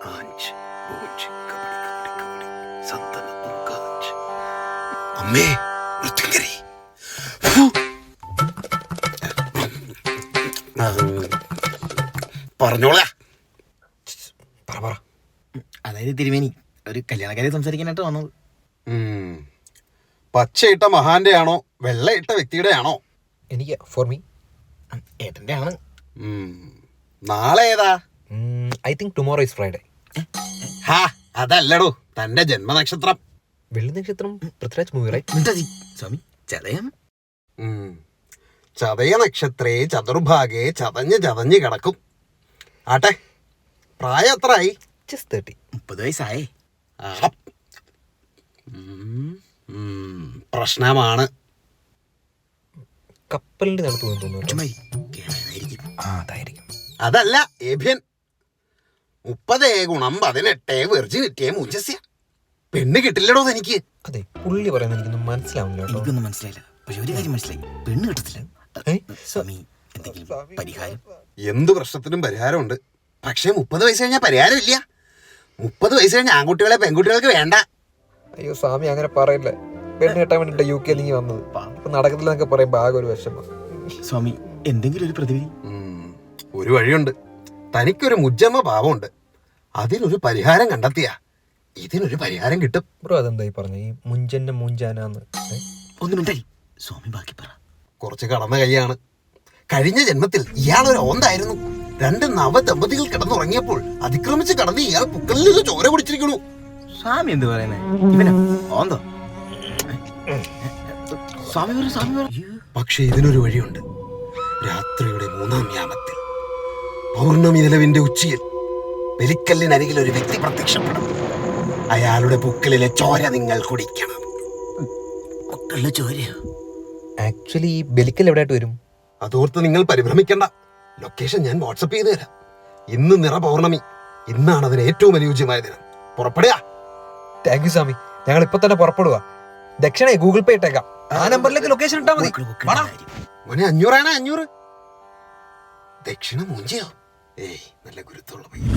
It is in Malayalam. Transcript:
ആഞ്ച് പൂഞ്ച് കബഡി കബഡി കബഡി സന്തനത്തും കാഞ്ച്. അമ്മേ മൃത്യുങ്കരി. പറഞ്ഞോളാ. അതായത് തിരുമേനി ഒരു കല്യാണക്കാരെ സംസാരിക്കാനായിട്ട് വന്നത്. പച്ചയിട്ട മഹാന്റെ ആണോ വെള്ളയിട്ട വ്യക്തിയുടെ ആണോ? എനിക്ക് ഫോർ മീ ഏട്ടൻ്റെ ആണ്. നാളെ ഏതാ? I think tomorrow is Friday. ഹാ അതല്ലടോ തന്റെ ജന്മനക്ഷത്രം. വെള്ളി നക്ഷത്രം പൃഥ്വിരാജ് മൂവി റൈറ്റ്? മിണ്ടാതി സ്വാമി. ചതയം. ചതയ നക്ഷത്രേ ചതുർഭാഗേ ചതഞ്ഞ് ചതഞ്ഞ് കിടക്കും. ആട്ടെ പ്രായം എത്രയായി? ജസ്റ്റ് 30. 30 വയസ്സായേ. പ്രശ്നമാണ്. കപ്പലിന്റെ നടത്തു തോന്നുന്നു. ചുമ്മാരി കേടായിരിക്കും. അതായിരിക്കും. അതല്ല ഏഭ്യൻ. 30 × 18 വെർജിനിറ്റിയെ മുജസ്യ. പെണ്ണ് കിട്ടില്ലടോ തനിക്ക്. അതെ പുള്ളി പറയുന്നത് എനിക്കൊന്നും മനസ്സിലാവുന്നില്ല കേട്ടോ. എനിക്കൊന്നും മനസ്സിലായില്ല. പക്ഷെ ഒരു കാര്യം മനസ്സിലായി, പെണ്ണ് കിട്ടത്തില്ല. സ്വാമി എന്തെങ്കിലും പരിഹാരം? എന്ത് പ്രശ്നത്തിനും പരിഹാരമുണ്ട്. പക്ഷേ 30 വയസ്സ് കഴിഞ്ഞാൽ പരിഹാരമില്ല. 30 വയസ്സ് കഴിഞ്ഞാൽ ആൺകുട്ടികളെ പെൺകുട്ടികൾക്ക് വേണ്ട. അയ്യോ സ്വാമി അങ്ങനെ പറയില്ലേ. പെണ്ണ് കെട്ടാൻ വേണ്ടിട്ട് UK ലേക്ക് വന്നത്. ഇപ്പൊ നടക്കത്തില്ലെന്നൊക്കെ പറയുമ്പോ ആകെ ഒരു വിഷമം. സ്വാമി എന്തെങ്കിലും ഒരു പ്രതിവിധി? ഒരു വഴിയുണ്ട്. തനിക്കൊരു മുജ്ജമ്മ ഭാവമുണ്ട്. അതിനൊരു പരിഹാരം കണ്ടെത്തിയ ഇതിനൊരു പരിഹാരം കിട്ടും. ബ്രോ അതെന്തായി പറഞ്ഞു ഈ മുഞ്ചന്റെ മുഞ്ചാനാന്ന്? ഒന്നും മിണ്ടായി സ്വാമി, ബാക്കി പറ. കുറച്ച് കടന്ന കൈയാണ്. കഴിഞ്ഞ ജന്മത്തിൽ ഇയാളൊരു ഓന്തായിരുന്നു. 2 നവദമ്പതികൾ കിടന്നുറങ്ങിയപ്പോൾ അതിക്രമിച്ച് കടന്ന് ഇയാൾ പുക്കളിൽ നിന്ന് ചോര കുടിച്ചിരിക്കണു. സ്വാമി എന്ത് പറയുന്നേ? ഇവനോ ഓന്തോ? സ്വാമി പറ, സ്വാമി പറ. പക്ഷെ ഇതിനൊരു വഴിയുണ്ട്. രാത്രിയുടെ 3-ാം യാമത്തിൽ പൗർണമി നിലവിന്റെ ഉച്ചിയിൽ ബലിക്കല്ലിനരികിൽ ഒരു വ്യക്തി പ്രത്യക്ഷപ്പെടും. അയാളുടെ പുക്കളിലെ ചോര നിങ്ങൾ കുടിക്കണം. പുക്കളിലെ ചോരയോ? ആക്ച്വലി ഈ ബലിക്കൽ എവിടെയായിട്ട് വരും? അതോർത്ത് നിങ്ങൾ പരിഭ്രമിക്കണ്ട. ലൊക്കേഷൻ ഞാൻ വാട്സപ്പ് ചെയ്ത് തരാം. ഇന്ന് നിറ പൗർണമി. ഇന്നാണ് അതിന് ഏറ്റവും അനുയോജ്യമായ ദിനം. പുറപ്പെടുക. താങ്ക് യു സ്വാമി. ഞങ്ങൾ ഇപ്പൊ തന്നെ പുറപ്പെടുക. ദക്ഷിണ ഗൂഗിൾ പേ ഇട്ടേക്കാം. ആ നമ്പറിലേക്ക് ലൊക്കേഷൻ ഇട്ടാ മതി. മോനെ 500 500. ദക്ഷിണ മൂഞ്ചിയോ? ഏയ് നല്ല ഗുരുത്തുള്ള പയ്യൻ.